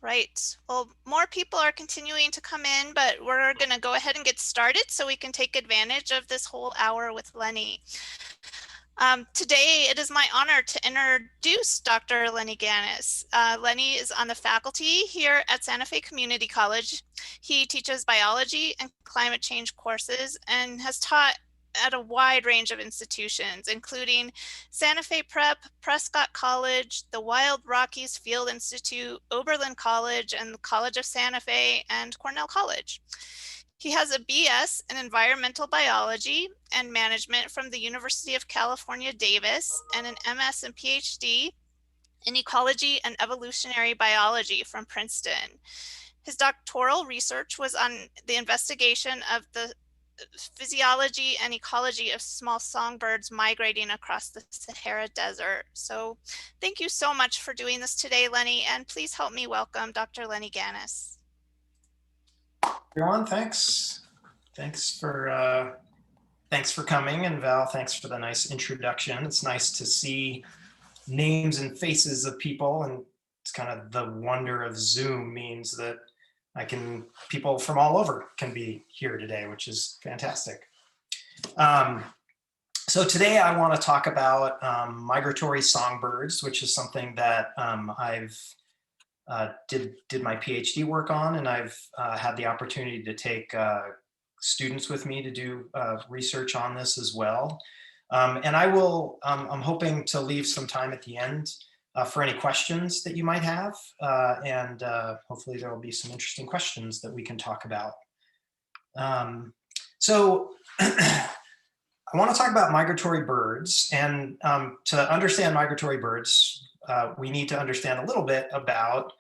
All right. Well, more people are continuing to come in, but we're going to go ahead and get started so we can take advantage of this whole hour with Lenny. Today, it is my honor to introduce Dr. Lenny Gannes. Lenny is on the faculty here at Santa Fe Community College. He teaches biology and climate change courses and has taught at a wide range of institutions, including Santa Fe Prep, Prescott College, the Wild Rockies Field Institute, Oberlin College, and the College of Santa Fe, and Cornell College. He has a BS in environmental biology and management from the University of California, Davis, and an MS and PhD in ecology and evolutionary biology from Princeton. His doctoral research was on the investigation of the physiology and ecology of small songbirds migrating across the Sahara Desert. So thank you so much for doing this today, Lenny, and please help me welcome Dr. Lenny Gannes. Everyone, thanks for coming, and Val, thanks for the nice introduction. It's nice to see names and faces of people, and it's kind of the wonder of Zoom means that people from all over can be here today, which is fantastic. So today I want to talk about migratory songbirds, which is something that I've did my PhD work on, and I've had the opportunity to take students with me to do research on this as well. And I'm hoping to leave some time at the end for any questions that you might have, and hopefully there will be some interesting questions that we can talk about. So I want to talk about migratory birds, and to understand migratory birds, we need to understand a little bit about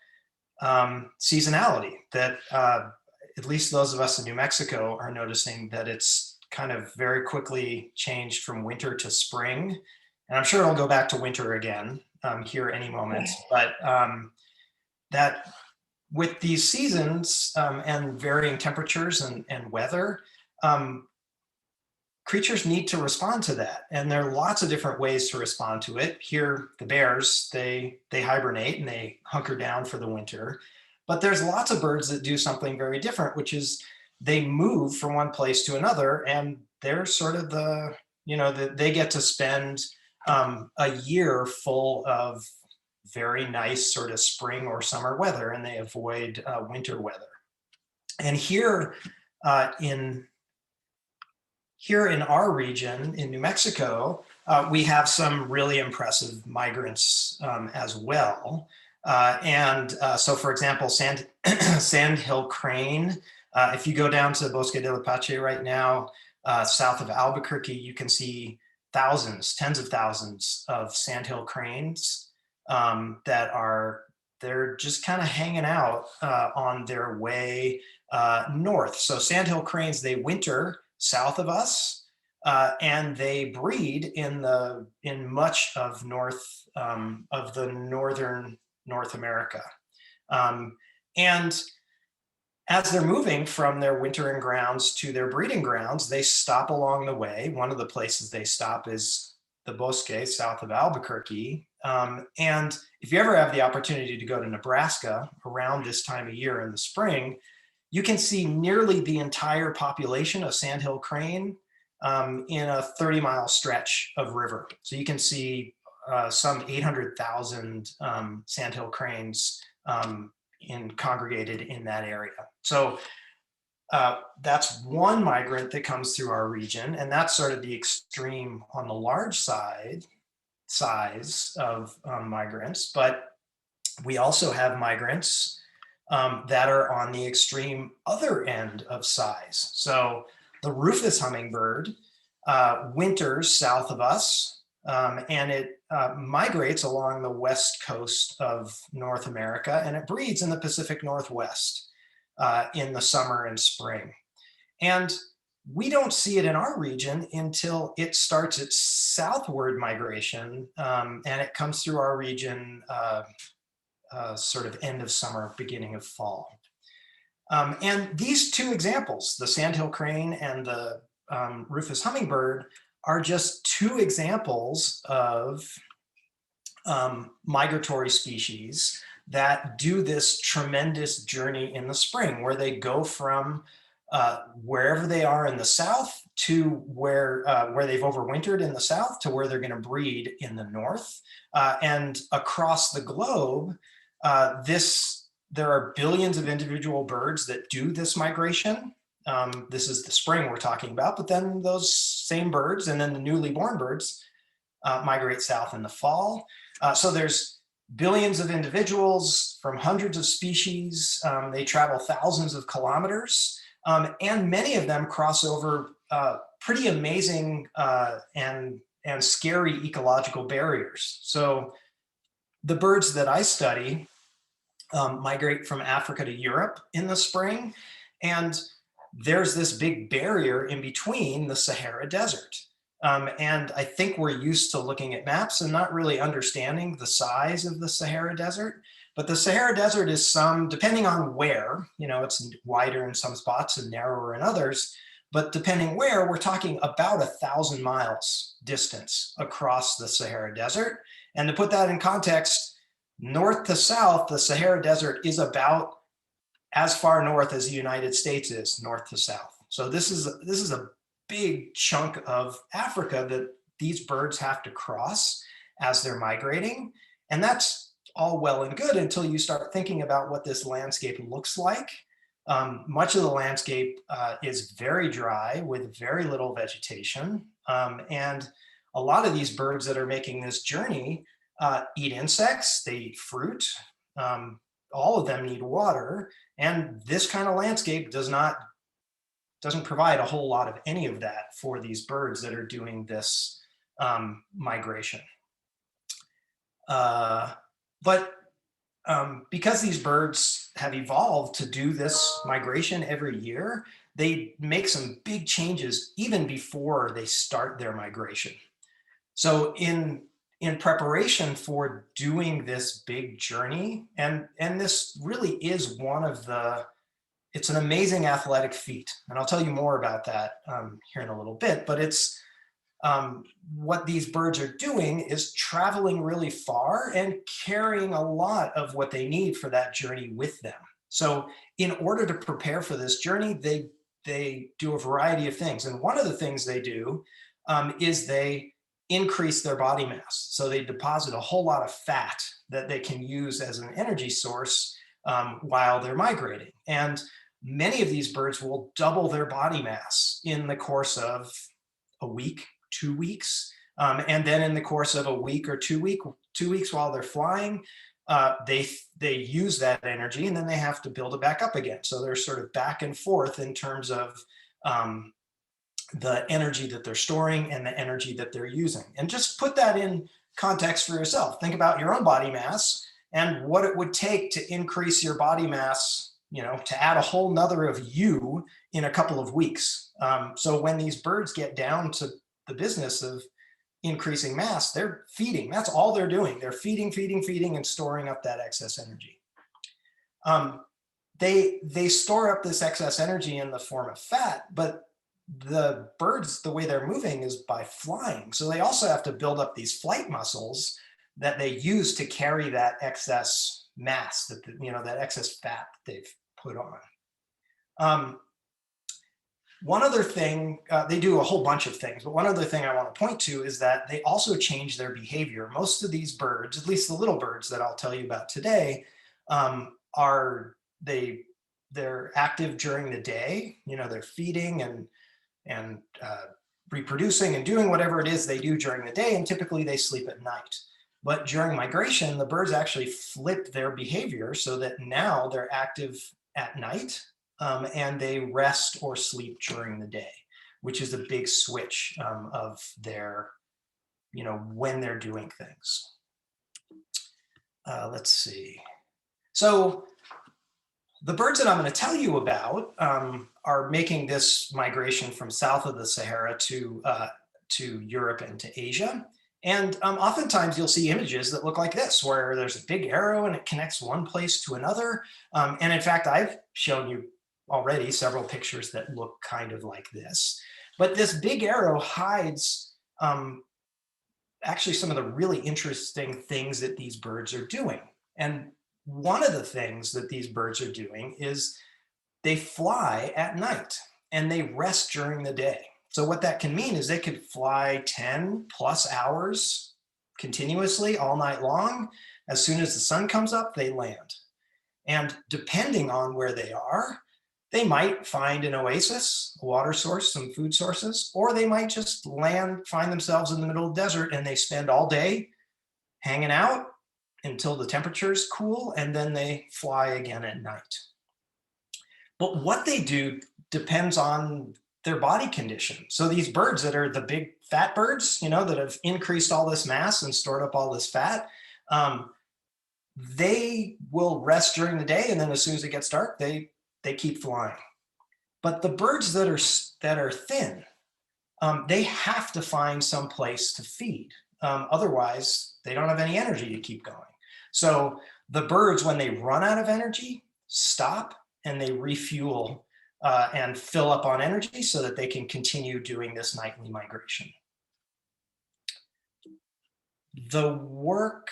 seasonality, that at least those of us in New Mexico are noticing that it's kind of very quickly changed from winter to spring. And I'm sure it'll go back to winter again here any moment. But that with these seasons and varying temperatures and weather, creatures need to respond to that. And there are lots of different ways to respond to it. Here, the bears, they hibernate and they hunker down for the winter. But there's lots of birds that do something very different, which is they move from one place to another, and they're sort of they get to spend a year full of very nice sort of spring or summer weather, and they avoid winter weather. And here in our region in New Mexico, we have some really impressive migrants as well. So for example, Sandhill Crane, if you go down to Bosque del Apache right now, south of Albuquerque, you can see thousands, tens of thousands of Sandhill Cranes they're just kind of hanging out on their way north. So Sandhill Cranes, they winter south of us, and they breed in much of the northern North America. And as they're moving from their wintering grounds to their breeding grounds, they stop along the way. One of the places they stop is the Bosque south of Albuquerque. And if you ever have the opportunity to go to Nebraska around this time of year in the spring, you can see nearly the entire population of Sandhill Crane in a 30-mile stretch of river. So you can see some 800,000 Sandhill Cranes congregated in that area. So that's one migrant that comes through our region, and that's sort of the extreme on the large size of migrants. But we also have migrants that are on the extreme other end of size. So the Rufus Hummingbird winters south of us, and it migrates along the west coast of North America, and it breeds in the Pacific Northwest in the summer and spring. And we don't see it in our region until it starts its southward migration, and it comes through our region sort of end of summer, beginning of fall. And these two examples, the Sandhill Crane and the Rufus Hummingbird, are just two examples of migratory species that do this tremendous journey in the spring, where they go from wherever they are in the south to where they've overwintered in the south to where they're going to breed in the north. And across the globe, there are billions of individual birds that do this migration. This is the spring we're talking about, but then those same birds and then the newly born birds migrate south in the fall. So there's billions of individuals from hundreds of species. They travel thousands of kilometers, and many of them cross over pretty amazing and scary ecological barriers. So the birds that I study migrate from Africa to Europe in the spring, and there's this big barrier in between the Sahara Desert. And I think we're used to looking at maps and not really understanding the size of the Sahara Desert. But the Sahara Desert is depending on where, it's wider in some spots and narrower in others, but depending where, we're talking about 1,000 miles distance across the Sahara Desert. And to put that in context, north to south, the Sahara Desert is about as far north as the United States is north to south. So this is a big chunk of Africa that these birds have to cross as they're migrating. And that's all well and good until you start thinking about what this landscape looks like. Much of the landscape is very dry with very little vegetation. And a lot of these birds that are making this journey eat insects, they eat fruit. All of them need water. And this kind of landscape doesn't provide a whole lot of any of that for these birds that are doing this migration. But because these birds have evolved to do this migration every year, they make some big changes even before they start their migration. So in preparation for doing this big journey, and this really is it's an amazing athletic feat. And I'll tell you more about that here in a little bit, but it's what these birds are doing is traveling really far and carrying a lot of what they need for that journey with them. So in order to prepare for this journey, they do a variety of things. And one of the things they do is they increase their body mass. So they deposit a whole lot of fat that they can use as an energy source while they're migrating. And many of these birds will double their body mass in the course of a week, 2 weeks. And then in the course of a week or 2 weeks while they're flying, they use that energy and then they have to build it back up again. So they're sort of back and forth in terms of the energy that they're storing and the energy that they're using. And just put that in context for yourself. Think about your own body mass and what it would take to increase your body mass, to add a whole nother of you in a couple of weeks. So when these birds get down to the business of increasing mass, they're feeding. That's all they're doing. They're feeding, and storing up that excess energy. They store up this excess energy in the form of fat, but the birds, the way they're moving is by flying. So they also have to build up these flight muscles that they use to carry that excess mass, that excess fat that they've put on. One other thing, they do a whole bunch of things, but one other thing I want to point to is that they also change their behavior. Most of these birds, at least the little birds that I'll tell you about today, they're active during the day. They're feeding and reproducing and doing whatever it is they do during the day, and typically they sleep at night. But during migration, the birds actually flip their behavior so that now they're active at night and they rest or sleep during the day, which is a big switch of their, when they're doing things. Let's see. So the birds that I'm going to tell you about are making this migration from south of the Sahara to Europe and to Asia. And oftentimes you'll see images that look like this, where there's a big arrow and it connects one place to another. And in fact, I've shown you already several pictures that look kind of like this. But this big arrow hides actually some of the really interesting things that these birds are doing. And one of the things that these birds are doing is they fly at night and they rest during the day. So what that can mean is they could fly 10 plus hours continuously all night long. As soon as the sun comes up, they land. And depending on where they are, they might find an oasis, a water source, some food sources, or they might just find themselves in the middle of the desert and they spend all day hanging out until the temperatures cool, and then they fly again at night. But what they do depends on their body condition. So these birds that are the big fat birds, that have increased all this mass and stored up all this fat, they will rest during the day, and then as soon as it gets dark, they keep flying. But the birds that are thin, they have to find some place to feed. Otherwise, they don't have any energy to keep going. So the birds, when they run out of energy, stop and they refuel and fill up on energy so that they can continue doing this nightly migration. The work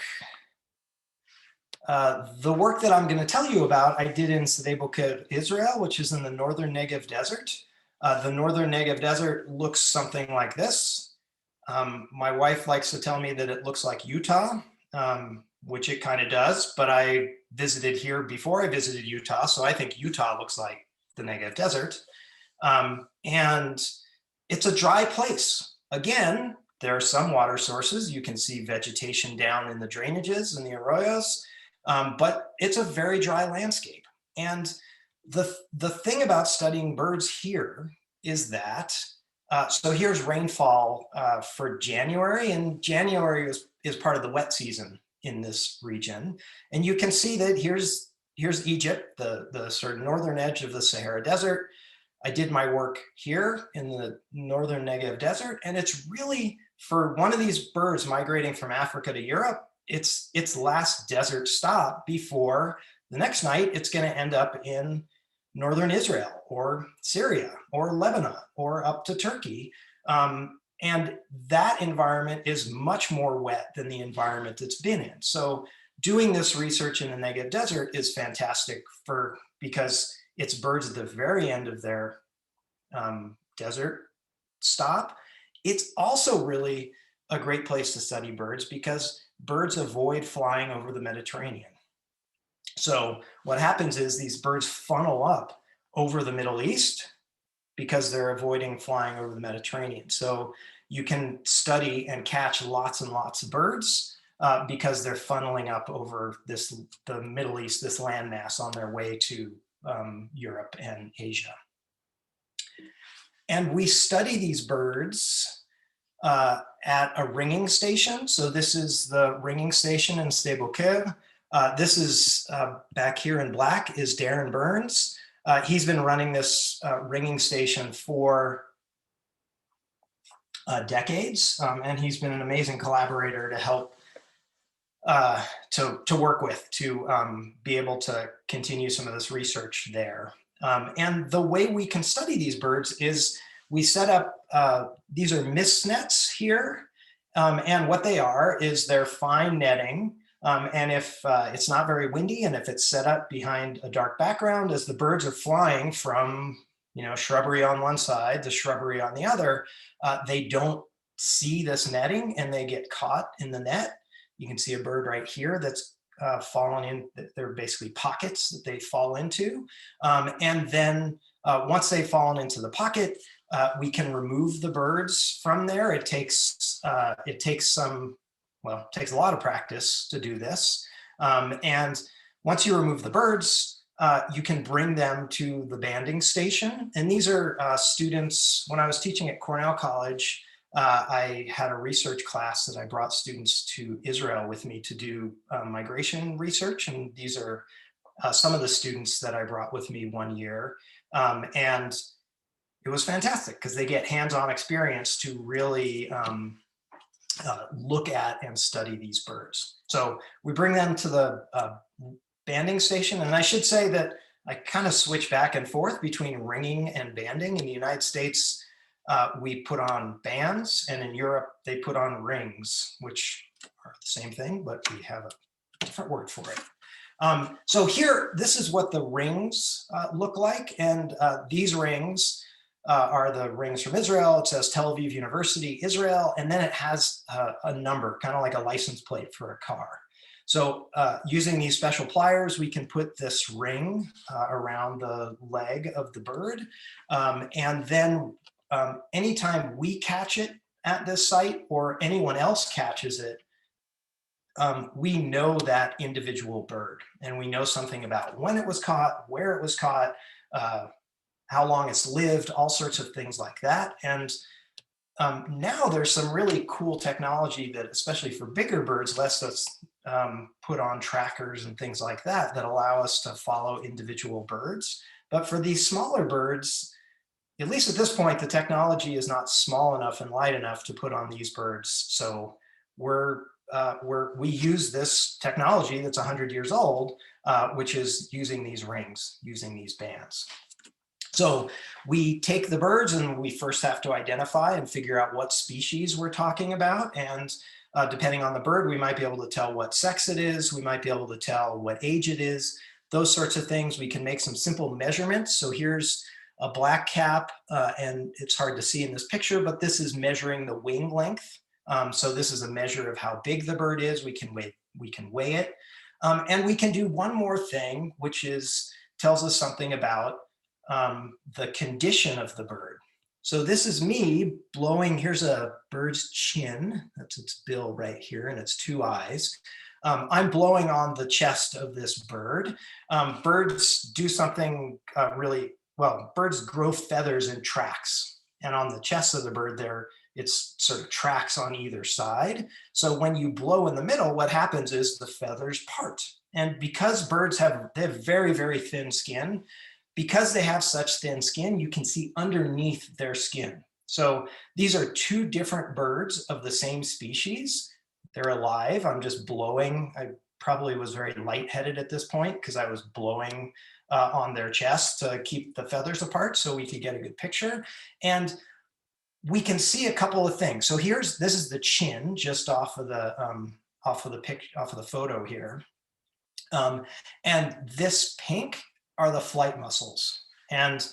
that I'm going to tell you about, I did in Sandhill Cranes, Israel, which is in the northern Negev desert. The northern Negev desert looks something like this. My wife likes to tell me that it looks like Utah, which it kind of does, but I visited here before I visited Utah, so I think Utah looks like the Negev desert. And it's a dry place. Again, there are some water sources. You can see vegetation down in the drainages and the arroyos, but it's a very dry landscape. And the thing about studying birds here is that, so here's rainfall for January, and January is part of the wet season in this region. And you can see that here's Egypt, the sort of northern edge of the Sahara Desert. I did my work here in the northern Negev desert, and it's really, for one of these birds migrating from Africa to Europe, it's its last desert stop before the next night it's going to end up in northern Israel or Syria or Lebanon or up to Turkey. And that environment is much more wet than the environment it's been in. So doing this research in the Negev desert is fantastic because it's birds at the very end of their desert stop. It's also really a great place to study birds because birds avoid flying over the Mediterranean. So what happens is these birds funnel up over the Middle East because they're avoiding flying over the Mediterranean. So you can study and catch lots and lots of birds because they're funneling up over the Middle East, this landmass on their way to Europe and Asia. And we study these birds at a ringing station. So this is the ringing station in Sandhill Cranes. This is back here in black is Darren Burns. He's been running this ringing station for decades, and he's been an amazing collaborator to help to work with to be able to continue some of this research there. And the way we can study these birds is we set up, these are mist nets here, and what they are is they're fine netting. And if it's not very windy and if it's set up behind a dark background, as the birds are flying from shrubbery on one side to shrubbery on the other, they don't see this netting and they get caught in the net. You can see a bird right here that's fallen in. They're basically pockets that they fall into. And then once they've fallen into the pocket, we can remove the birds from there. It takes it takes a lot of practice to do this. And once you remove the birds, you can bring them to the banding station. And these are students. When I was teaching at Cornell College, I had a research class that I brought students to Israel with me to do migration research. And these are some of the students that I brought with me one year. And it was fantastic because they get hands-on experience to really look at and study these birds. So we bring them to the banding station. And I should say that I kind of switch back and forth between ringing and banding. In the United States, we put on bands, and in Europe, they put on rings, which are the same thing, but we have a different word for it. So here, this is what the rings look like. And these rings are the rings from Israel. It says Tel Aviv University, Israel. And then it has a number, kind of like a license plate for a car. So using these special pliers, we can put this ring around the leg of the bird. And then anytime we catch it at this site or anyone else catches it, we know that individual bird, and we know something about when it was caught, where it was caught, how long it's lived, all sorts of things like that. And now there's some really cool technology that, especially for bigger birds, lets us put on trackers and things like that that allow us to follow individual birds. But for these smaller birds, at least at this point, the technology is not small enough and light enough to put on these birds. So we use this technology that's 100 years old, which is using these rings, using these bands. So we take the birds and we first have to identify and figure out what species we're talking about. And depending on the bird, we might be able to tell what sex it is. We might be able to tell what age it is, those sorts of things. We can make some simple measurements. So here's a black cap, and it's hard to see in this picture, but this is measuring the wing length. So this is a measure of how big the bird is. We can weigh it. And we can do one more thing, which tells us something about the condition of the bird. So this is me blowing. Here's a bird's chin. That's its bill right here, and its two eyes. I'm blowing on the chest of this bird. Birds do something really well. Birds grow feathers in tracks, and on the chest of the bird it's sort of tracks on either side. So when you blow in the middle, what happens is the feathers part. And because birds have very, very thin skin, because they have such thin skin, you can see underneath their skin. So these are two different birds of the same species. They're alive. I'm just blowing. I probably was very lightheaded at this point because I was blowing on their chest to keep the feathers apart so we could get a good picture. And we can see a couple of things. So this is the chin just off of the photo here. And this pink are the flight muscles. And,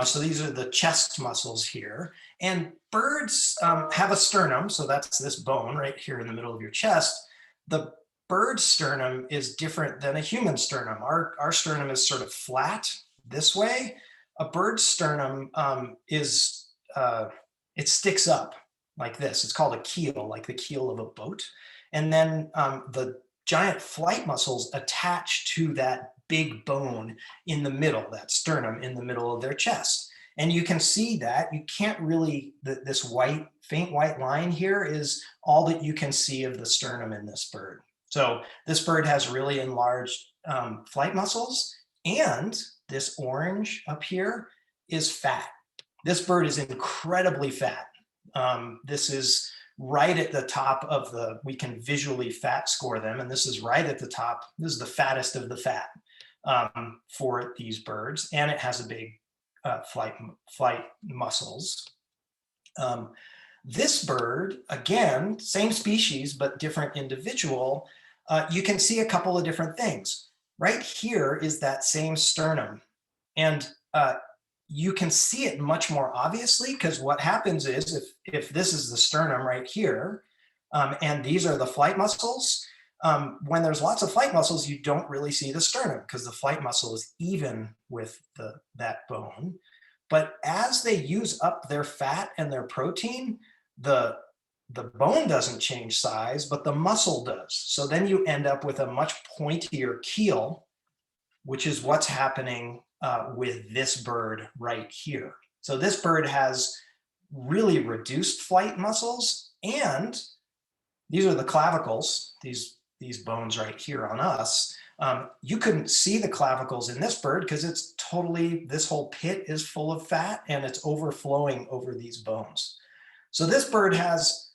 so these are the chest muscles here. And birds have a sternum. So that's this bone right here in the middle of your chest. The bird sternum is different than a human sternum. Our sternum is sort of flat this way. A bird's sternum it sticks up like this. It's called a keel, like the keel of a boat. And then the giant flight muscles attach to that big bone in the middle, that sternum in the middle of their chest. And you can see that. You can't really, this faint white line here is all that you can see of the sternum in this bird. So this bird has really enlarged flight muscles, and this orange up here is fat. This bird is incredibly fat. This is right at the top of we can visually fat score them, and this is right at the top. This is the fattest of the fat for these birds, and it has a big flight muscles. This bird, again, same species, but different individual, you can see a couple of different things. Right here is that same sternum, and you can see it much more obviously, because what happens is if this is the sternum right here, and these are the flight muscles, when there's lots of flight muscles, you don't really see the sternum because the flight muscle is even with that bone. But as they use up their fat and their protein, the bone doesn't change size, but the muscle does. So then you end up with a much pointier keel, which is what's happening with this bird right here. So this bird has really reduced flight muscles, and these are the clavicles, these bones right here on us. You couldn't see the clavicles in this bird because it's this whole pit is full of fat and it's overflowing over these bones. So this bird has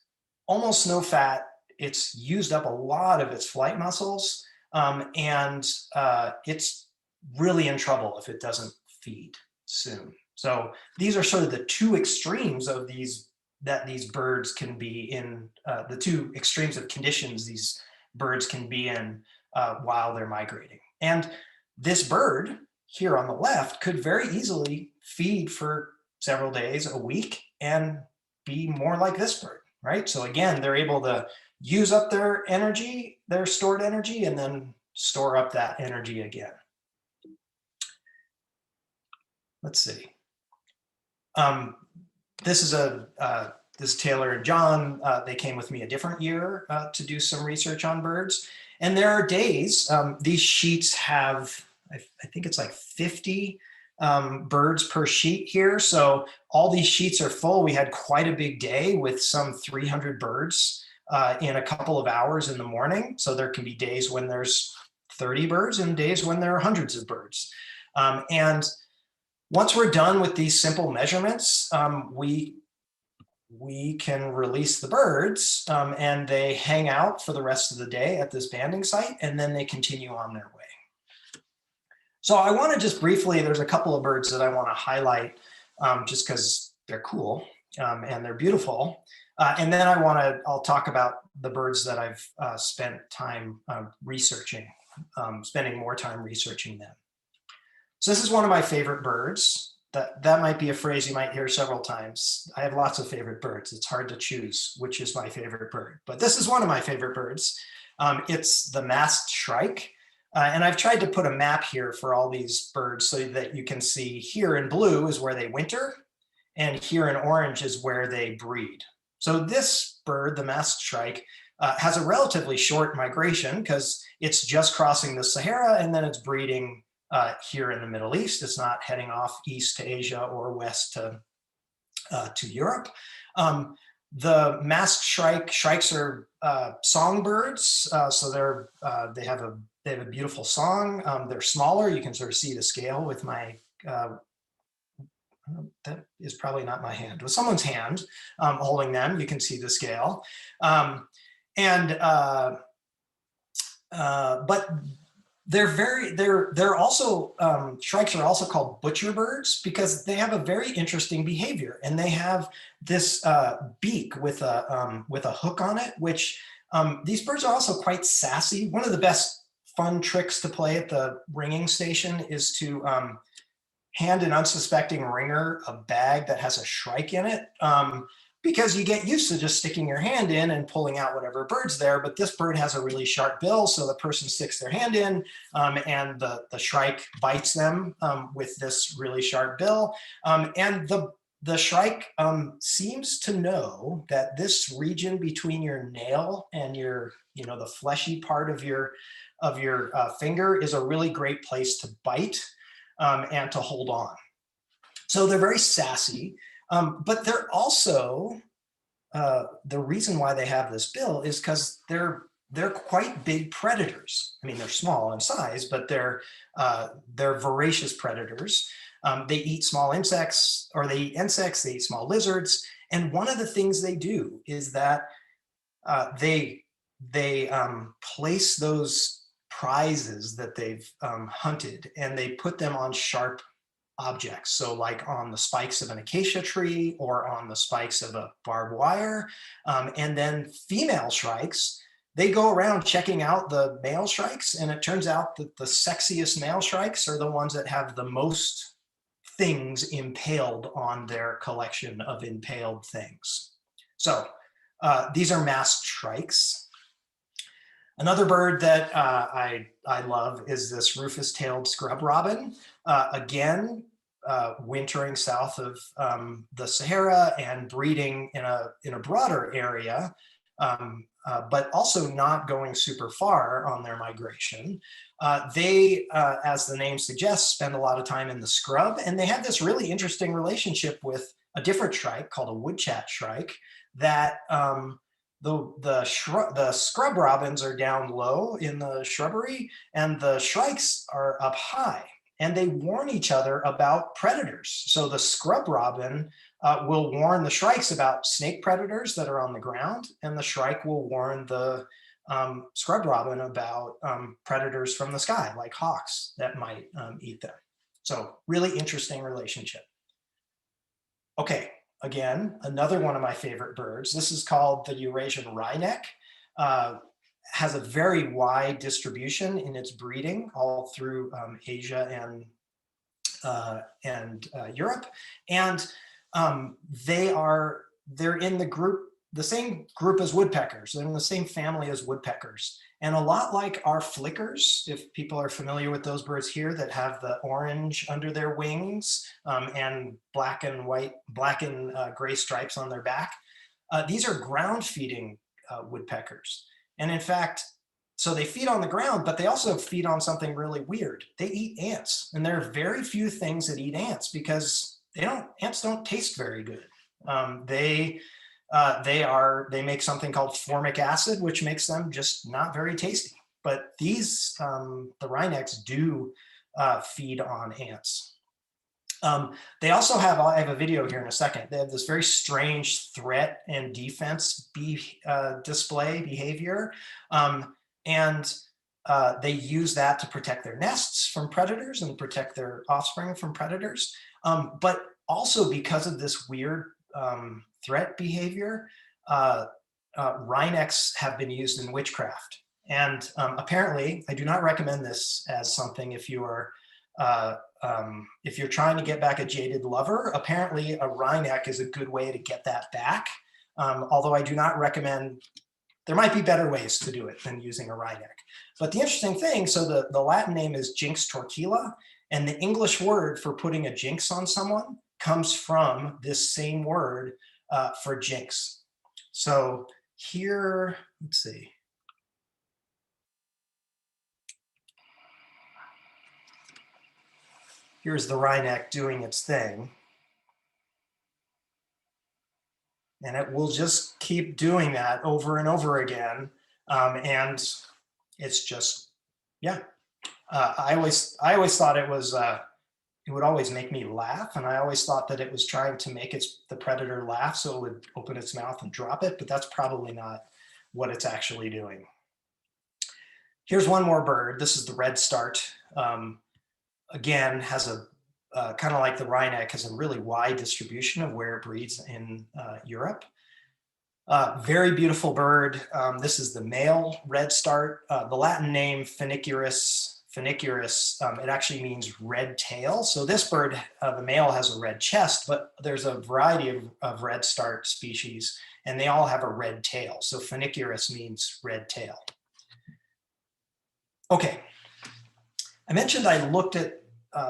almost no fat. It's used up a lot of its flight muscles, and it's really in trouble if it doesn't feed soon. So these are sort of the two extremes of these birds can be in, the two extremes of conditions these birds can be in while they're migrating. And this bird here on the left could very easily feed for several days, a week, and be more like this bird, right? So again, they're able to use up their energy, their stored energy, and then store up that energy again. Let's see. This is this is Taylor and John. They came with me a different year to do some research on birds. And there are days, these sheets have, I think it's like 50 birds per sheet here. So all these sheets are full. We had quite a big day with some 300 birds in a couple of hours in the morning. So there can be days when there's 30 birds and days when there are hundreds of birds. And once we're done with these simple measurements, we can release the birds and they hang out for the rest of the day at this banding site, and then they continue on their way. So I want to just briefly, there's a couple of birds that I want to highlight just because they're cool and they're beautiful. And then I'll talk about the birds that I've spent time researching, spending more time researching them. So this is one of my favorite birds. That might be a phrase you might hear several times. I have lots of favorite birds. It's hard to choose which is my favorite bird, but this is one of my favorite birds. It's the Mast Shrike. And I've tried to put a map here for all these birds so that you can see here in blue is where they winter, and here in orange is where they breed. So this bird, the Mast Shrike, has a relatively short migration because it's just crossing the Sahara and then it's breeding here in the Middle East. It's not heading off east to Asia or west to Europe. The Mast shrikes are songbirds, so they have a beautiful song. They're smaller. You can sort of see the scale with my. That is probably not my hand. With someone's hand holding them, you can see the scale. But they're also, shrikes are also called butcher birds because they have a very interesting behavior, and they have this beak with a hook on it, which these birds are also quite sassy. One of the best fun tricks to play at the ringing station is to hand an unsuspecting ringer a bag that has a shrike in it. Because you get used to just sticking your hand in and pulling out whatever bird's there, but this bird has a really sharp bill, so the person sticks their hand in and the shrike bites them with this really sharp bill. And the shrike seems to know that this region between your nail and the fleshy part of your finger is a really great place to bite and to hold on. So they're very sassy. But they're also, the reason why they have this bill is because they're quite big predators. I mean, they're small in size, but they're voracious predators. They eat small insects, or they eat insects, they eat small lizards. And one of the things they do is that they place those prizes that they've hunted, and they put them on sharp objects. So like on the spikes of an acacia tree or on the spikes of a barbed wire. And then female shrikes, they go around checking out the male shrikes, and it turns out that the sexiest male shrikes are the ones that have the most things impaled on their collection of impaled things. So these are Mast Shrikes. Another bird that I love is this rufous-tailed scrub robin. Again, wintering south of the Sahara and breeding in a broader area, but also not going super far on their migration. They, as the name suggests, spend a lot of time in the scrub, and they have this really interesting relationship with a different shrike called a woodchat shrike that the scrub robins are down low in the shrubbery, and the shrikes are up high, and they warn each other about predators. So the scrub robin will warn the shrikes about snake predators that are on the ground, and the shrike will warn the scrub robin about predators from the sky, like hawks that might eat them. So really interesting relationship. Okay. Again, another one of my favorite birds. This is called the Eurasian Rye Neck. has a very wide distribution in its breeding all through Asia and Europe. And they're in the same group as woodpeckers. They're in the same family as woodpeckers. And a lot like our flickers, if people are familiar with those birds here that have the orange under their wings and black and gray stripes on their back, these are ground feeding woodpeckers. And in fact, so they feed on the ground, but they also feed on something really weird. They eat ants, and there are very few things that eat ants because ants don't taste very good. They make something called formic acid, which makes them just not very tasty. But these, the wrynecks do feed on ants. They also have, I have a video here in a second, they have this very strange threat and defense display behavior. And they use that to protect their nests from predators and protect their offspring from predators. But also because of this weird threat behavior, wrynecks have been used in witchcraft. And apparently, I do not recommend this as something if you're trying to get back a jaded lover. Apparently a wryneck is a good way to get that back. Although I do not recommend, there might be better ways to do it than using a wryneck. But the interesting thing, so the Latin name is Jinx torquila, and the English word for putting a jinx on someone comes from this same word for jinx. So here, let's see. Here's the wryneck doing its thing. And it will just keep doing that over and over again. And it's just, yeah. I always thought it was, it would always make me laugh. And I always thought that it was trying to make the predator laugh so it would open its mouth and drop it, but that's probably not what it's actually doing. Here's one more bird. This is the redstart. Again, has a kind of like the wryneck, has a really wide distribution of where it breeds in Europe. Very beautiful bird. This is the male redstart. The Latin name Phoenicurus, it actually means red tail. So this bird, the male, has a red chest, but there's a variety of redstart species, and they all have a red tail. So Phoenicurus means red tail. Okay. I mentioned I looked at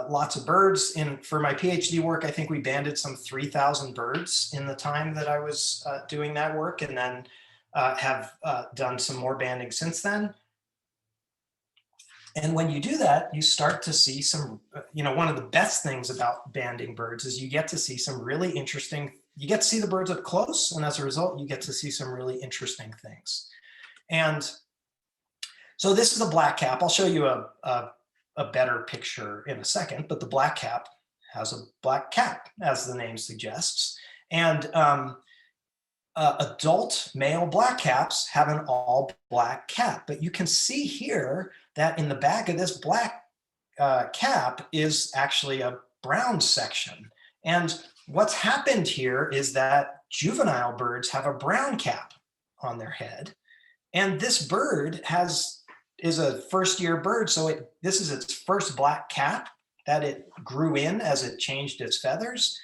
lots of birds. For my PhD work, I think we banded some 3,000 birds in the time that I was doing that work, and then have done some more banding since then. And when you do that, you start to see some, one of the best things about banding birds is you get to see some really interesting, you get to see the birds up close, and as a result, you get to see some really interesting things. And so this is a blackcap. I'll show you a better picture in a second, but the blackcap has a black cap, as the name suggests. And adult male blackcaps have an all black cap, but you can see here that in the back of this black cap is actually a brown section. And what's happened here is that juvenile birds have a brown cap on their head. And this bird is a first-year bird, so this is its first black cap that it grew in as it changed its feathers,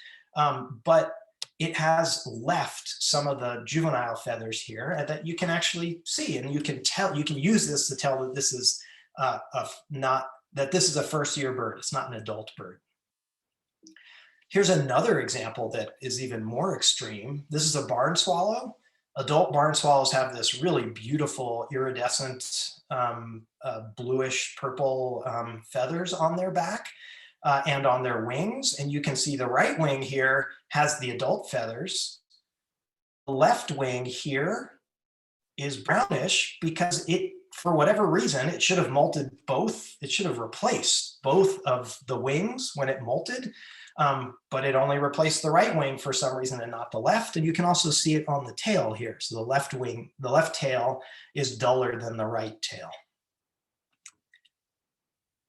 but it has left some of the juvenile feathers here that you can actually see, and you can use this to tell that this is this is a first-year bird. It's not an adult bird. Here's another example that is even more extreme. This is a barn swallow. Adult barn swallows have this really beautiful iridescent bluish purple feathers on their back and on their wings. And you can see the right wing here has the adult feathers. The left wing here is brownish because for whatever reason, it should have molted both. It should have replaced both of the wings when it molted. But it only replaced the right wing for some reason and not the left. And you can also see it on the tail here. So the left tail is duller than the right tail.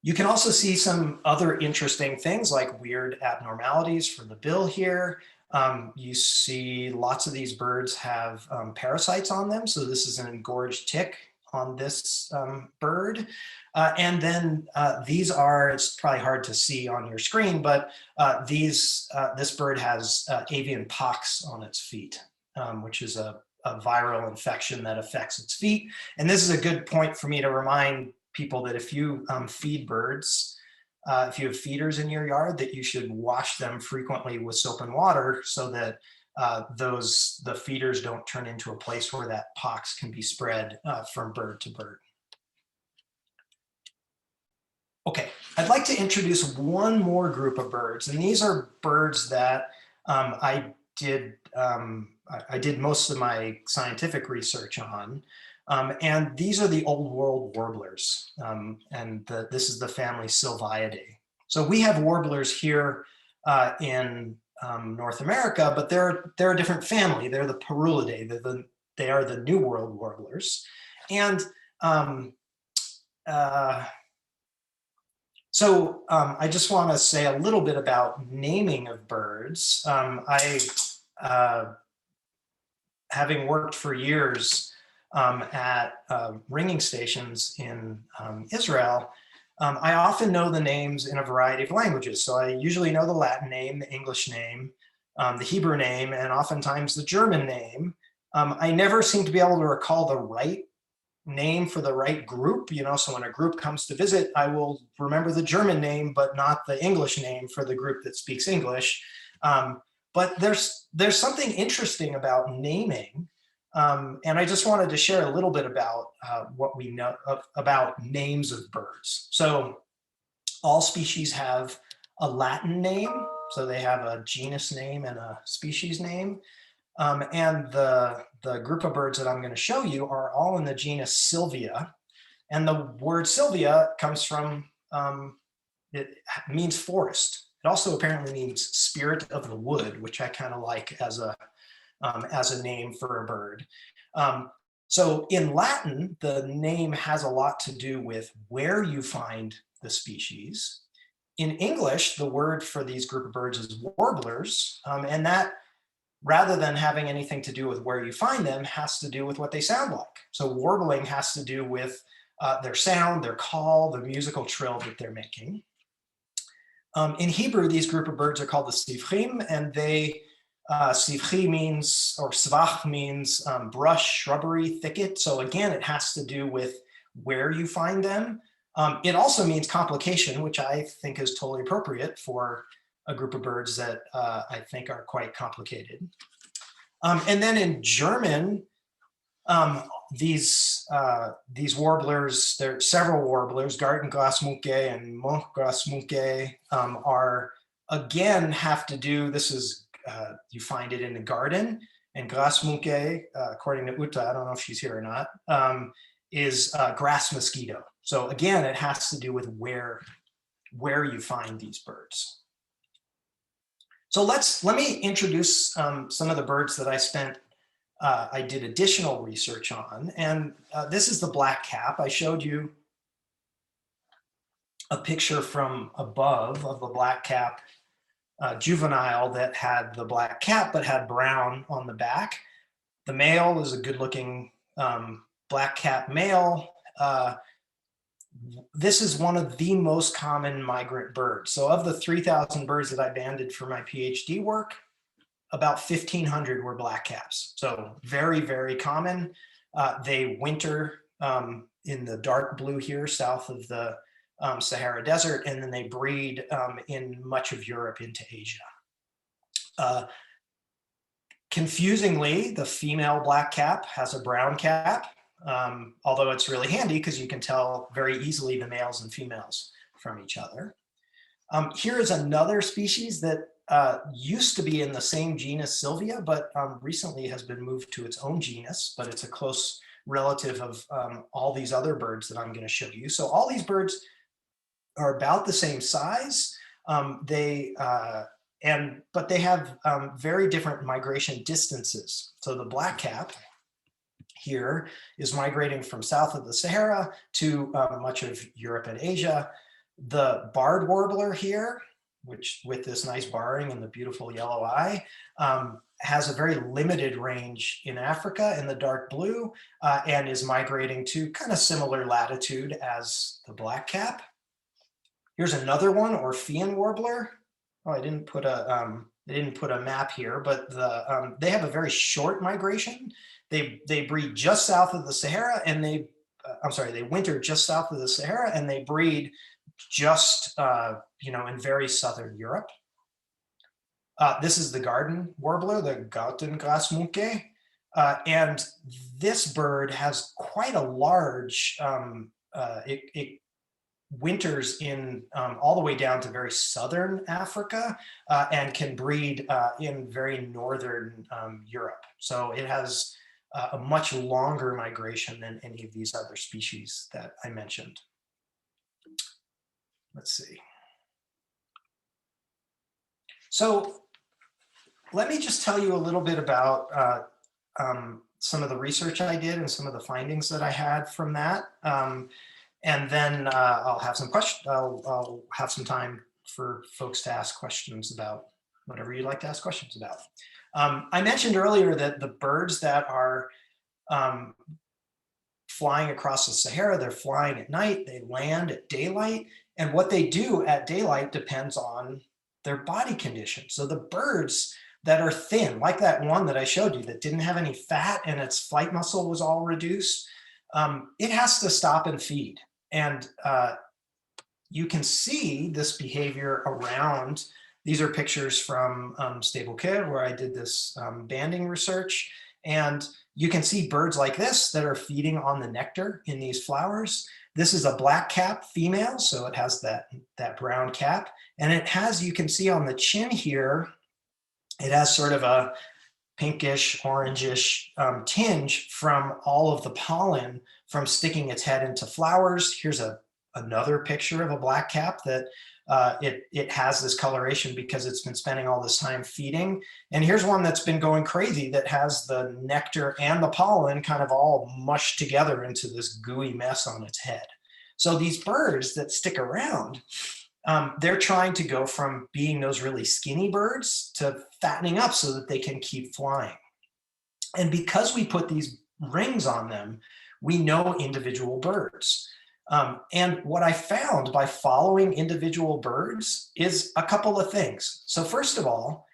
You can also see some other interesting things like weird abnormalities for the bill here. You see lots of these birds have parasites on them. So this is an engorged tick on this bird. And then these are, it's probably hard to see on your screen, but this bird has avian pox on its feet, which is a viral infection that affects its feet. And this is a good point for me to remind people that if you feed birds, if you have feeders in your yard, that you should wash them frequently with soap and water so that the feeders don't turn into a place where that pox can be spread from bird to bird. Okay, I'd like to introduce one more group of birds, and these are birds that I did most of my scientific research on, and these are the Old World Warblers, and this is the family Sylviidae. So we have warblers here in North America, but they're a different family. They're the Perillidae. They are the New World Warblers, and so I just want to say a little bit about naming of birds. Having worked for years at ringing stations in Israel, I often know the names in a variety of languages. So I usually know the Latin name, the English name, the Hebrew name, and oftentimes the German name. I never seem to be able to recall the right name for the right group, so when a group comes to visit, I will remember the German name, but not the English name for the group that speaks English. But there's something interesting about naming, and I just wanted to share a little bit about what we know about names of birds. So all species have a Latin name, so they have a genus name and a species name. And the group of birds that I'm going to show you are all in the genus Sylvia. And the word Sylvia comes from, it means forest. It also apparently means spirit of the wood, which I kind of like as a name for a bird. So in Latin, the name has a lot to do with where you find the species. In English, the word for these group of birds is warblers, and that, rather than having anything to do with where you find them, has to do with what they sound like. So warbling has to do with their sound, their call, the musical trill that they're making. In Hebrew, these group of birds are called the sivchim, and sivchi means, or svach means brush, shrubbery, thicket. So again, it has to do with where you find them. It also means complication, which I think is totally appropriate for a group of birds that I think are quite complicated. And then in German, these warblers, there are several warblers, Gartengrasmucke and Montgrasmucke, are again have to do, this is, you find it in the garden, and Grasmucke, according to Uta, I don't know if she's here or not, is grass mosquito. So again, it has to do with where you find these birds. So let me introduce some of the birds that I did additional research on. And this is the black-cap. I showed you a picture from above of the black-cap juvenile that had the black cap but had brown on the back. The male is a good-looking black-cap male. This is one of the most common migrant birds. So of the 3,000 birds that I banded for my PhD work, about 1,500 were blackcaps. So very, very common. They winter in the dark blue here, south of the Sahara Desert, and then they breed in much of Europe into Asia. Confusingly, the female blackcap has a brown cap. Although it's really handy because you can tell very easily the males and females from each other. Here is another species that used to be in the same genus Sylvia, but recently has been moved to its own genus, but it's a close relative of all these other birds that I'm going to show you. So all these birds are about the same size, but they have very different migration distances. So the blackcap here is migrating from south of the Sahara to much of Europe and Asia. The barred warbler here, which with this nice barring and the beautiful yellow eye, has a very limited range in Africa in the dark blue, and is migrating to kind of similar latitude as the blackcap. Here's another one, Orpheon Warbler. Oh, I didn't put a map here, but they have a very short migration. They breed just south of the Sahara, and they winter just south of the Sahara, and they breed just in very southern Europe. This is the garden warbler, the Gartengrasmunke, and this bird has quite a large. It winters in all the way down to very southern Africa, and can breed in very northern Europe. So it has a much longer migration than any of these other species that I mentioned. Let's see. So let me just tell you a little bit about some of the research I did and some of the findings that I had from that. And then I'll have some questions. I'll have some time for folks to ask questions about whatever you'd like to ask questions about. I mentioned earlier that the birds that are flying across the Sahara, they're flying at night, they land at daylight, and what they do at daylight depends on their body condition. So the birds that are thin, like that one that I showed you that didn't have any fat and its flight muscle was all reduced, it has to stop and feed. And you can see this behavior around. These are pictures from Stable Care, where I did this banding research. And you can see birds like this that are feeding on the nectar in these flowers. This is a blackcap female, so it has that brown cap. And it has, you can see on the chin here, it has sort of a pinkish, orangish tinge from all of the pollen from sticking its head into flowers. Here's another picture of a blackcap that it has this coloration because it's been spending all this time feeding. And here's one that's been going crazy that has the nectar and the pollen kind of all mushed together into this gooey mess on its head. So these birds that stick around, they're trying to go from being those really skinny birds to fattening up so that they can keep flying. And because we put these rings on them, we know individual birds. And what I found by following individual birds is a couple of things. So first of all,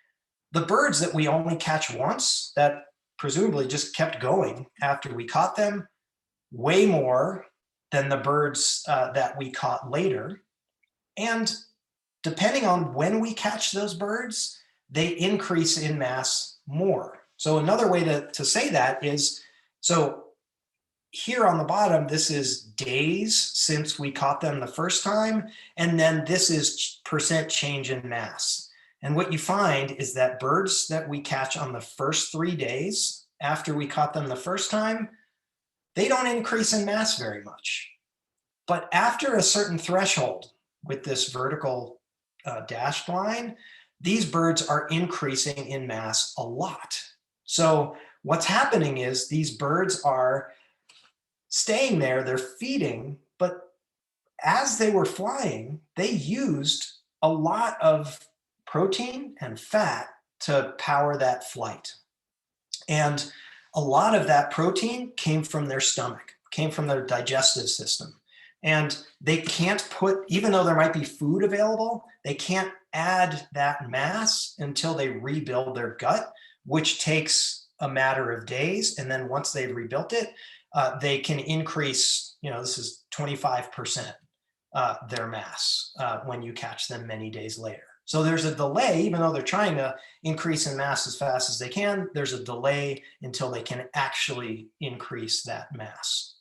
the birds that we only catch once, that presumably just kept going after we caught them, way more than the birds that we caught later. And depending on when we catch those birds, they increase in mass more. So another way to say that is, so here on the bottom, this is days since we caught them the first time, and then this is percent change in mass. And what you find is that birds that we catch on the first 3 days after we caught them the first time, they don't increase in mass very much. But after a certain threshold with this vertical dashed line, these birds are increasing in mass a lot. So what's happening is these birds are staying there, they're feeding, but as they were flying, they used a lot of protein and fat to power that flight. And a lot of that protein came from their stomach, came from their digestive system. And they can't put, even though there might be food available, they can't add that mass until they rebuild their gut, which takes a matter of days. And then once they've rebuilt it, they can increase, this is 25% their mass when you catch them many days later. So there's a delay, even though they're trying to increase in mass as fast as they can, there's a delay until they can actually increase that mass.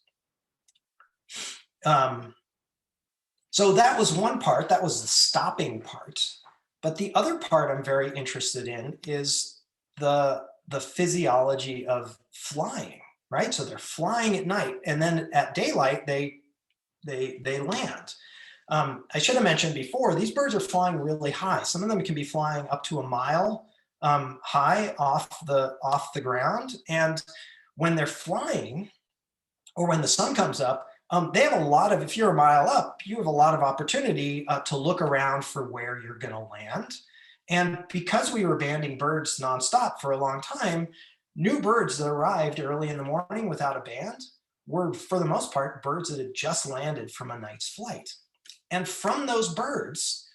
So that was one part, that was the stopping part. But the other part I'm very interested in is the physiology of flying, right? So they're flying at night, and then at daylight, they land. I should have mentioned before, these birds are flying really high. Some of them can be flying up to a mile high off the ground. And when they're flying, or when the sun comes up, they have a lot of, if you're a mile up, you have a lot of opportunity to look around for where you're going to land. And because we were banding birds nonstop for a long time, new birds that arrived early in the morning without a band were, for the most part, birds that had just landed from a night's flight. And from those birds,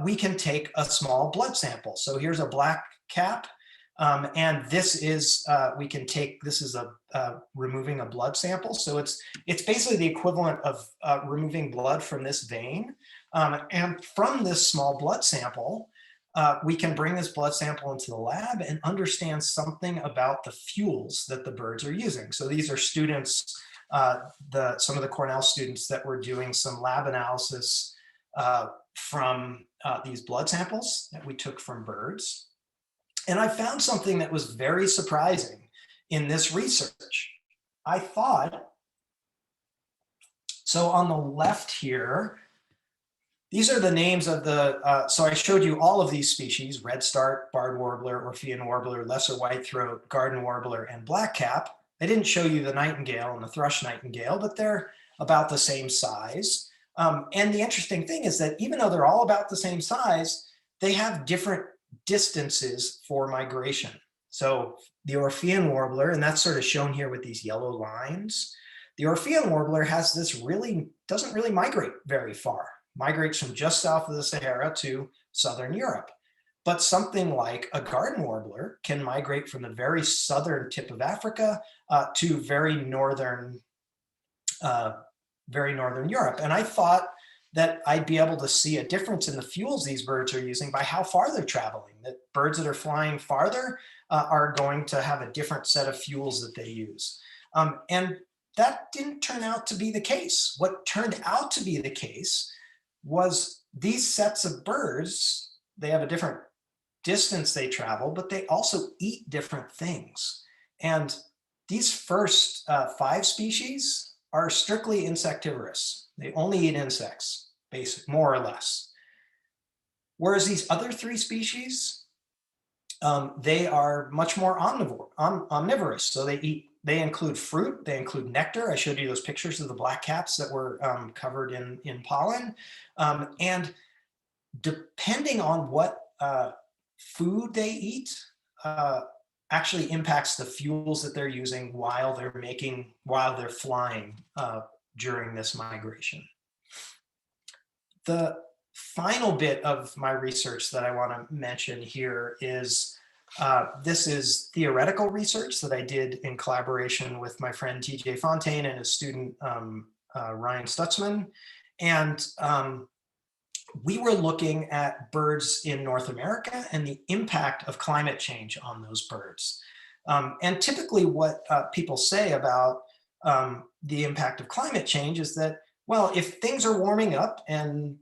we can take a small blood sample. So here's a black cap. And this is, we can take, this is removing a blood sample. So it's basically the equivalent of removing blood from this vein. And from this small blood sample, we can bring this blood sample into the lab and understand something about the fuels that the birds are using. So these are students, some of the Cornell students that were doing some lab analysis from these blood samples that we took from birds. And I found something that was very surprising in this research. I thought, so on the left here, these are the names of the, so I showed you all of these species: redstart, barred warbler, Orpheon warbler, lesser whitethroat, garden warbler, and blackcap. I didn't show you the nightingale and the thrush nightingale, but they're about the same size. And the interesting thing is that even though they're all about the same size, they have different distances for migration. So the Orpheon warbler, and that's sort of shown here with these yellow lines, the Orpheon warbler has this doesn't really migrate very far, migrates from just south of the Sahara to southern Europe. But something like a garden warbler can migrate from the very southern tip of Africa to very northern Europe. And I thought that I'd be able to see a difference in the fuels these birds are using by how far they're traveling, that birds that are flying farther are going to have a different set of fuels that they use. And that didn't turn out to be the case. What turned out to be the case was these sets of birds, they have a different distance they travel, but they also eat different things. And these first 5 species are strictly insectivorous. They only eat insects, more or less. Whereas these other 3 species, they are much more omnivorous. So they include fruit, they include nectar. I showed you those pictures of the blackcaps that were covered in pollen. And depending on what food they eat, actually impacts the fuels that they're using while they're flying during this migration. The final bit of my research that I want to mention here is this is theoretical research that I did in collaboration with my friend TJ Fontaine and his student Ryan Stutzman. And we were looking at birds in North America and the impact of climate change on those birds. And typically what people say about the impact of climate change is that, well, if things are warming up and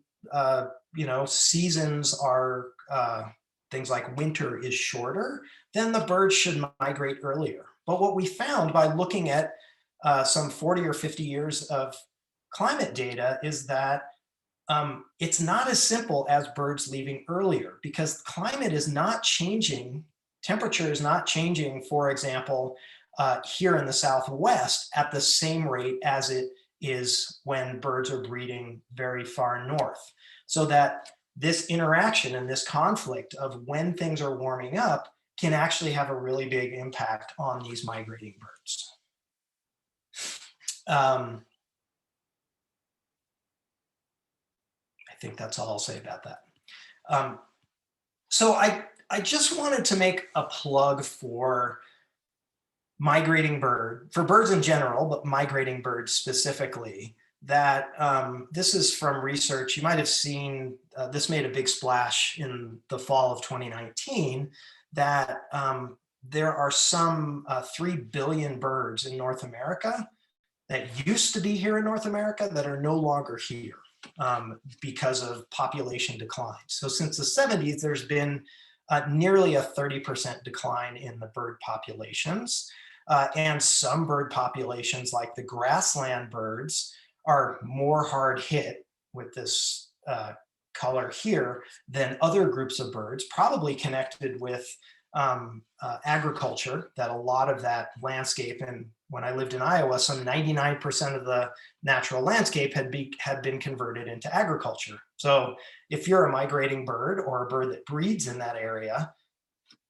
seasons are, things like winter is shorter, then the birds should migrate earlier. But what we found by looking at some 40 or 50 years of climate data is that it's not as simple as birds leaving earlier, because climate is not changing, temperature is not changing, for example, here in the Southwest at the same rate as it is when birds are breeding very far north. So that this interaction and this conflict of when things are warming up can actually have a really big impact on these migrating birds. I think that's all I'll say about that. So I just wanted to make a plug for for birds in general, but migrating birds specifically, that this is from research. You might have seen, this made a big splash in the fall of 2019, that there are some 3 billion birds in North America that used to be here in North America that are no longer here because of population decline. So since the 70s, there's been nearly a 30% decline in the bird populations. And some bird populations, like the grassland birds, are more hard hit with this color here than other groups of birds, probably connected with agriculture, that a lot of that landscape and when I lived in Iowa, some 99% of the natural landscape had been converted into agriculture. So if you're a migrating bird or a bird that breeds in that area,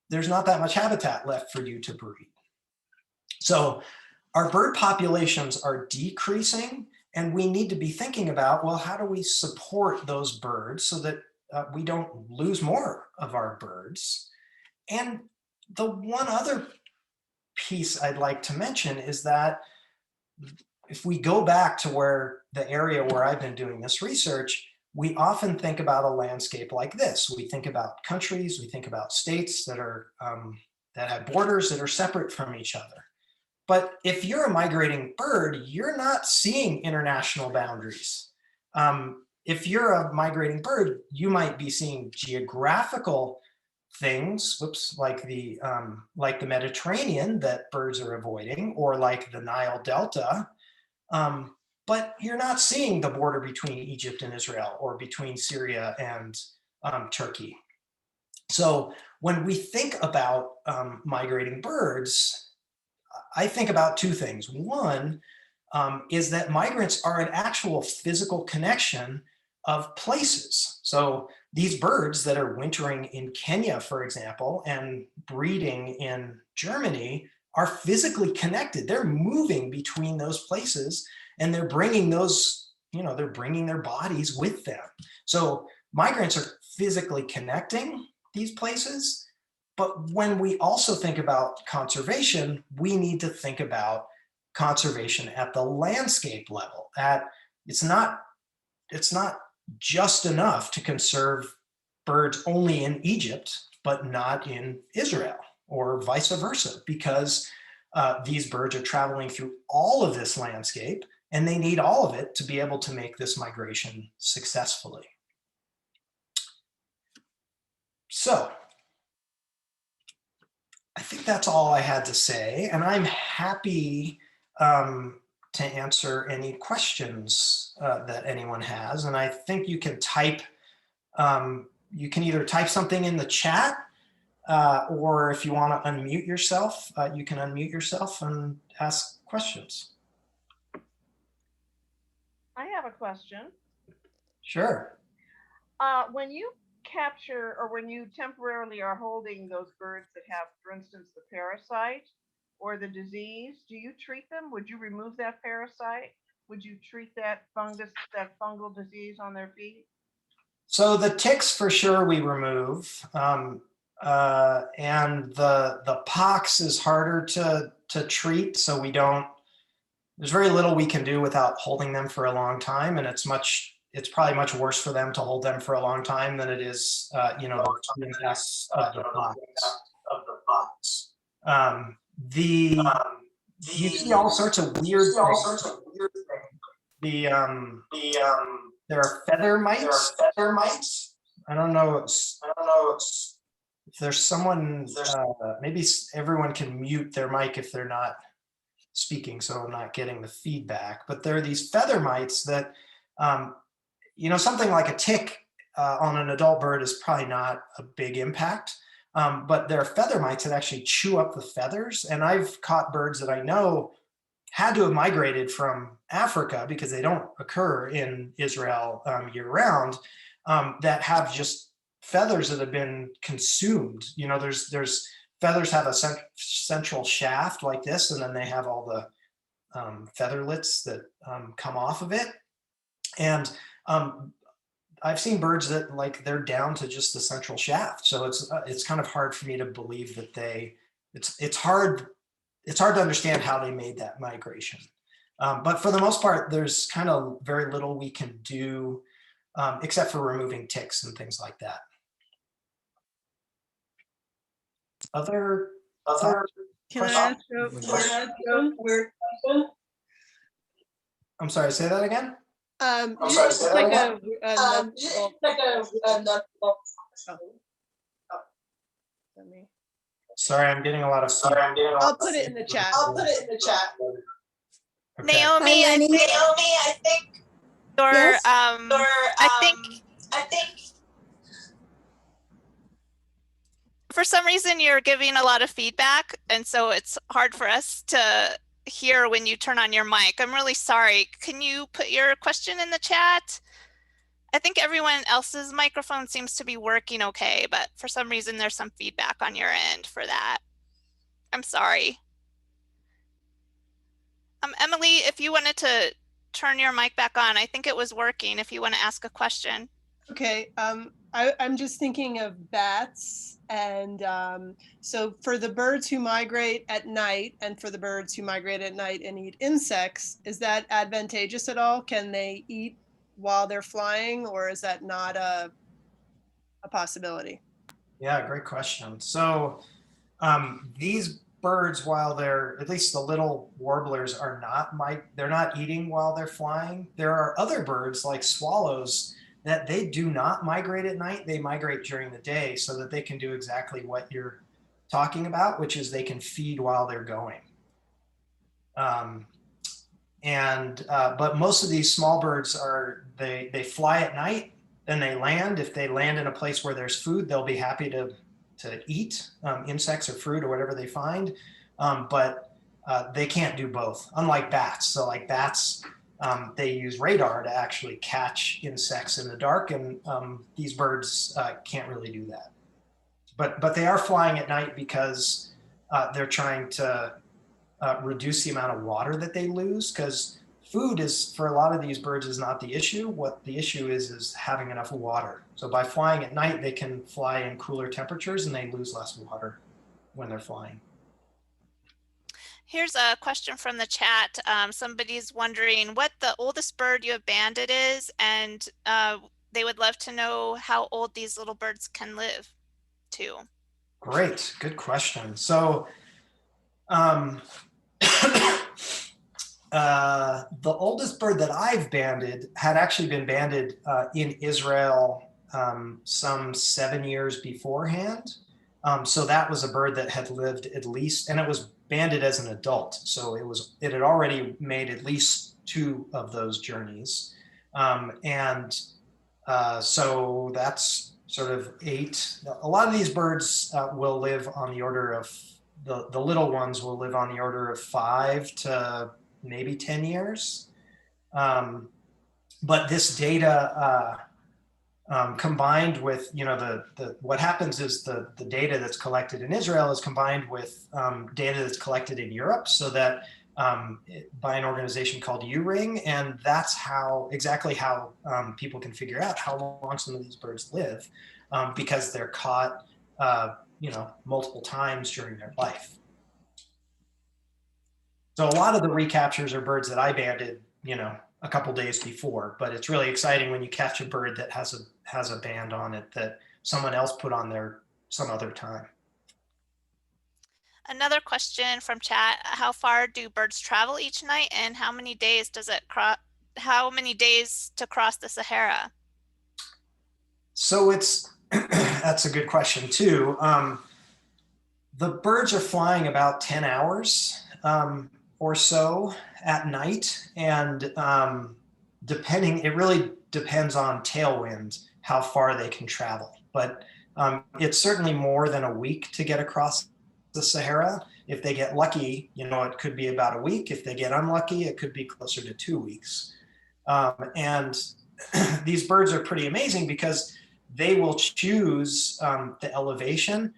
there's not that much habitat left for you to breed. So our bird populations are decreasing, and we need to be thinking about, well, how do we support those birds so that we don't lose more of our birds? And the one other piece I'd like to mention is that if we go back to where the area where I've been doing this research, we often think about a landscape like this. We think about countries, we think about states that are that have borders that are separate from each other. But if you're a migrating bird, you're not seeing international boundaries. If you're a migrating bird, you might be seeing geographical things, like the Mediterranean that birds are avoiding, or like the Nile Delta. But you're not seeing the border between Egypt and Israel, or between Syria and Turkey. So when we think about migrating birds, I think about two things. One is that migrants are an actual physical connection of places. So these birds that are wintering in Kenya, for example, and breeding in Germany are physically connected. They're moving between those places, and they're bringing those, they're bringing their bodies with them. So migrants are physically connecting these places. But when we also think about conservation, we need to think about conservation at the landscape level. It's not just enough to conserve birds only in Egypt, but not in Israel, or vice versa, because these birds are traveling through all of this landscape, and they need all of it to be able to make this migration successfully. So I think that's all I had to say, and I'm happy to answer any questions that anyone has. And I think you can type, you can either type something in the chat, or if you want to unmute yourself, you can unmute yourself and ask questions. I have a question. Sure. When you capture, or when you temporarily are holding those birds that have, for instance, the parasite or the disease, do you treat them? Would you remove that parasite? Would you treat that fungus, that fungal disease on their feet? So the ticks for sure we remove, and the pox is harder to treat. So we don't. There's very little we can do without holding them for a long time, and it's probably much worse for them to hold them for a long time than it is, the mess of the pox. You see all sorts of weird things. There are feather mites. I don't know if there's someone. Maybe everyone can mute their mic if they're not speaking, so I'm not getting the feedback. But there are these feather mites that, something like a tick on an adult bird is probably not a big impact. But there are feather mites that actually chew up the feathers. And I've caught birds that I know had to have migrated from Africa, because they don't occur in Israel year round, that have just feathers that have been consumed. There's feathers have a central shaft like this, and then they have all the featherlets that come off of it. And I've seen birds that they're down to just the central shaft. So it's kind of hard for me to believe that it's hard to understand how they made that migration. But for the most part, there's kind of very little we can do, except for removing ticks and things like that. Other Can I ask a weird question? I'm sorry, say that again? Sorry, I'm getting a lot of. I'll put it in the chat. Okay. Naomi, I think your Yes? I think for some reason you're giving a lot of feedback, and so it's hard for us to hear when you turn on your mic. I'm really sorry. Can you put your question in the chat? I think everyone else's microphone seems to be working okay, but for some reason there's some feedback on your end for that. I'm sorry. Emily, if you wanted to turn your mic back on, I think it was working if you want to ask a question. Okay, I'm just thinking of bats, and so for the birds who migrate at night and for the birds who migrate at night and eat insects, is that advantageous at all? Can they eat while they're flying, or is that not a possibility? Yeah, great question. So these birds, while they're, at least the little warblers, are not, they're not eating while they're flying. There are other birds like swallows that they do not migrate at night. They migrate during the day so that they can do exactly what you're talking about, which is they can feed while they're going. But most of these small birds are, they fly at night, then they land. If they land in a place where there's food, they'll be happy to eat insects or fruit or whatever they find. But they can't do both, unlike bats. So like bats, they use radar to actually catch insects in the dark, and these birds can't really do that. But they are flying at night because they're trying to reduce the amount of water that they lose, because food is, for a lot of these birds, is not the issue. What the issue is having enough water. So by flying at night, they can fly in cooler temperatures and they lose less water when they're flying. Here's a question from the chat. Somebody's wondering what the oldest bird you have banded is, and they would love to know how old these little birds can live too. Great, good question. So the oldest bird that I've banded had actually been banded in Israel some 7 years beforehand. So that was a bird that had lived at least, and it was banded as an adult. So it had already made at least 2 of those journeys. So that's sort of 8. A lot of these birds will live on the order of, the little ones will live on the order of 5 to maybe 10 years. But this data combined with, what happens is the data that's collected in Israel is combined with data that's collected in Europe, so that by an organization called URing, and that's exactly how people can figure out how long some of these birds live, because they're caught multiple times during their life. So a lot of the recaptures are birds that I banded, a couple days before, but it's really exciting when you catch a bird that has a band on it that someone else put on there some other time. Another question from chat: how far do birds travel each night, and how many days to cross the Sahara? So that's a good question too. The birds are flying about 10 hours or so at night, and it really depends on tailwind how far they can travel. But it's certainly more than a week to get across the Sahara. If they get lucky, it could be about a week. If they get unlucky, it could be closer to 2 weeks. And these birds are pretty amazing because they will choose the elevation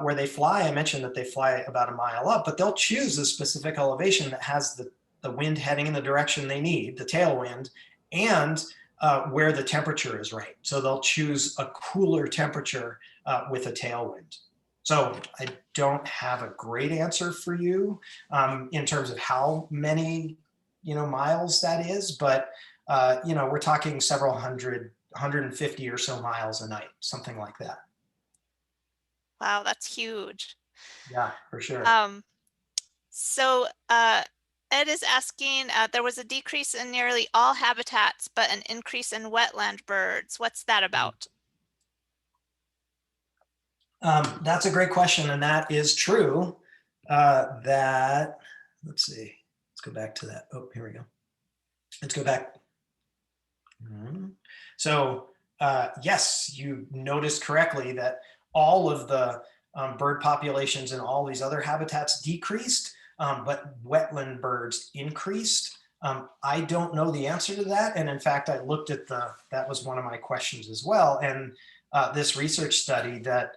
where they fly. I mentioned that they fly about a mile up, but they'll choose a specific elevation that has the wind heading in the direction they need, the tailwind, and where the temperature is right. So they'll choose a cooler temperature with a tailwind. So I don't have a great answer for you in terms of how many miles that is, but we're talking several hundred, 150 or so miles a night, something like that. Wow, that's huge. Yeah, for sure. So Ed is asking, there was a decrease in nearly all habitats, but an increase in wetland birds. What's that about? That's a great question, and that is true. Let's see, let's go back to that. Oh, here we go. Let's go back. So yes, you noticed correctly that all of the bird populations in all these other habitats decreased, but wetland birds increased. I don't know the answer to that. And in fact, I looked at that was one of my questions as well. And this research study that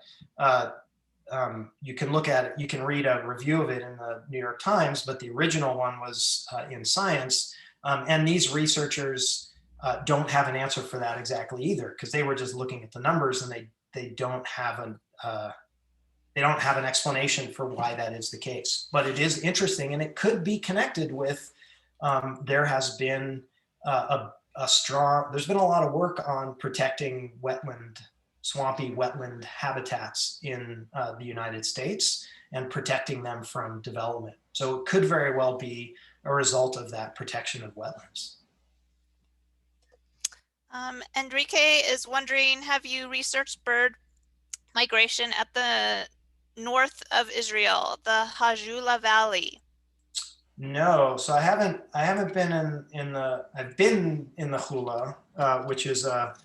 you can look at it, you can read a review of it in the New York Times, but the original one was in Science. And these researchers don't have an answer for that exactly either, because they were just looking at the numbers, and they don't have an explanation for why that is the case. But it is interesting, and it could be connected with there has been there's been a lot of work on protecting swampy wetland habitats in the United States and protecting them from development. So it could very well be a result of that protection of wetlands. Enrique is wondering, have you researched bird migration at the north of Israel, the Hajjula Valley? No, so I haven't been I've been in the Hula, which is a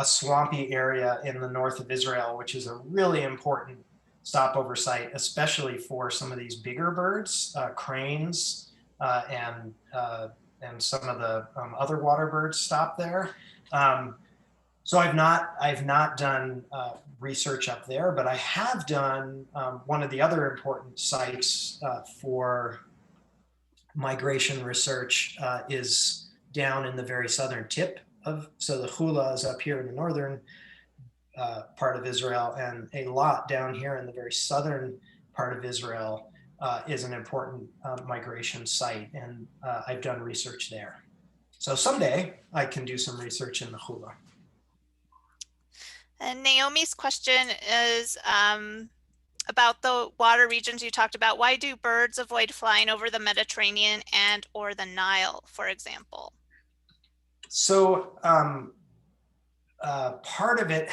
swampy area in the north of Israel, which is a really important stopover site, especially for some of these bigger birds, cranes, and some of the other water birds stop there. So I've not done research up there, but I have done one of the other important sites for migration research is down in the very southern tip so the Hula is up here in the northern part of Israel, and a lot down here in the very southern part of Israel is an important migration site, and I've done research there. So someday I can do some research in the Hula. And Naomi's question is about the water regions you talked about. Why do birds avoid flying over the Mediterranean and or the Nile, for example? So part of it,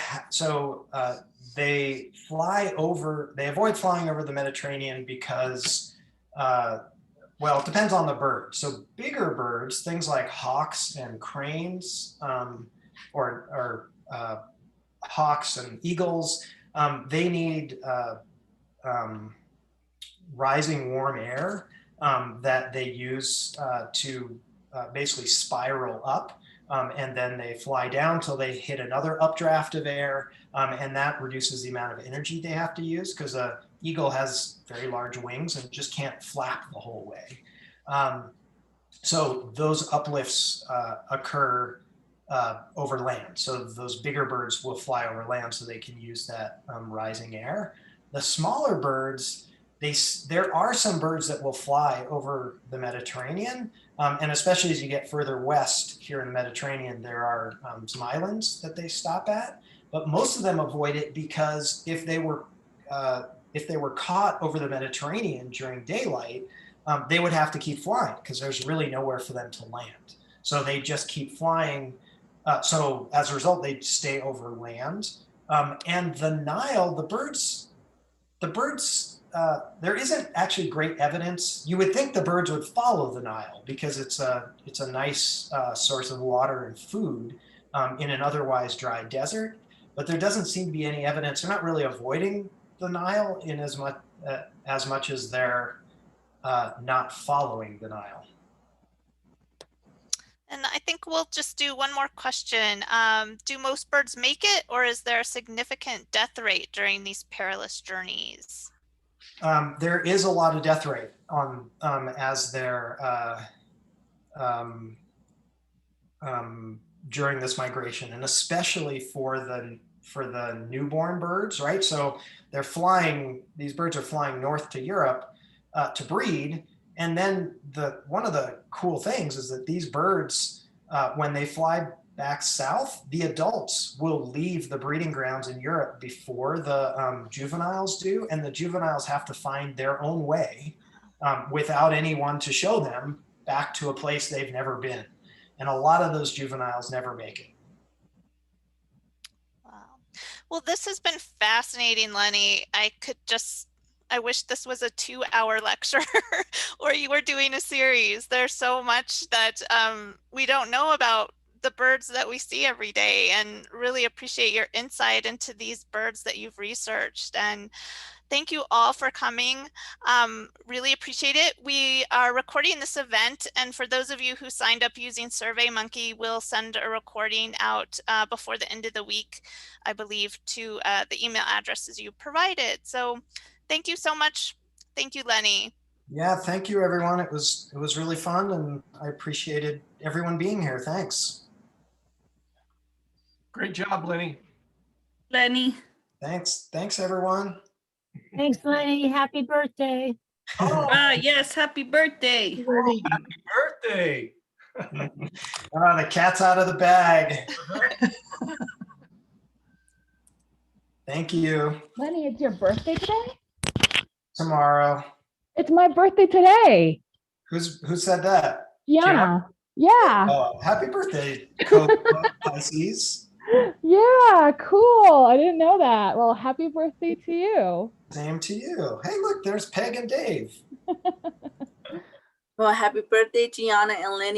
they avoid flying over the Mediterranean because, well, it depends on the bird. So bigger birds, things like hawks and cranes, or hawks and eagles, they need rising warm air that they use to basically spiral up, and then they fly down till they hit another updraft of air, and that reduces the amount of energy they have to use, because an eagle has very large wings and just can't flap the whole way. So those uplifts occur over land. So those bigger birds will fly over land so they can use that rising air. The smaller birds, there are some birds that will fly over the Mediterranean, and especially as you get further west here in the Mediterranean, there are some islands that they stop at. But most of them avoid it because if they were caught over the Mediterranean during daylight, they would have to keep flying because there's really nowhere for them to land. So they just keep flying. So as a result, they stay over land. And the Nile, the birds, there isn't actually great evidence. You would think the birds would follow the Nile because it's a nice source of water and food in an otherwise dry desert. But there doesn't seem to be any evidence. They're not really avoiding the Nile in as much as they're not following the Nile. And I think we'll just do one more question. Do most birds make it, or is there a significant death rate during these perilous journeys? There is a lot of death rate on as they're during this migration, and especially for the newborn birds, right? So they're flying; these birds are flying north to Europe to breed. And then one of the cool things is that these birds, when they fly back south, the adults will leave the breeding grounds in Europe before the juveniles do, and the juveniles have to find their own way without anyone to show them back to a place they've never been. And a lot of those juveniles never make it. Wow. Well, this has been fascinating, Lenny. I wish this was a 2-hour lecture or you were doing a series. There's so much that we don't know about the birds that we see every day, and really appreciate your insight into these birds that you've researched. And Thank you all for coming. Really appreciate it. We are recording this event, and for those of you who signed up using SurveyMonkey, we'll send a recording out before the end of the week, I believe, to the email addresses you provided. So thank you so much. Thank you, Lenny. Yeah, thank you, everyone. It was really fun, and I appreciated everyone being here. Thanks. Great job, Lenny. Lenny. Thanks, everyone. Thanks, Lenny. Happy birthday. Oh, Yes, happy birthday. happy birthday. The cat's out of the bag. Thank you. Lenny, it's your birthday today? Tomorrow. It's my birthday today. Who said that? Gianna. Yeah. Oh, happy birthday, Pisces. Yeah, cool. I didn't know that. Well, happy birthday to you. Same to you. Hey, look, there's Peg and Dave. Well, happy birthday, Gianna and Lenny.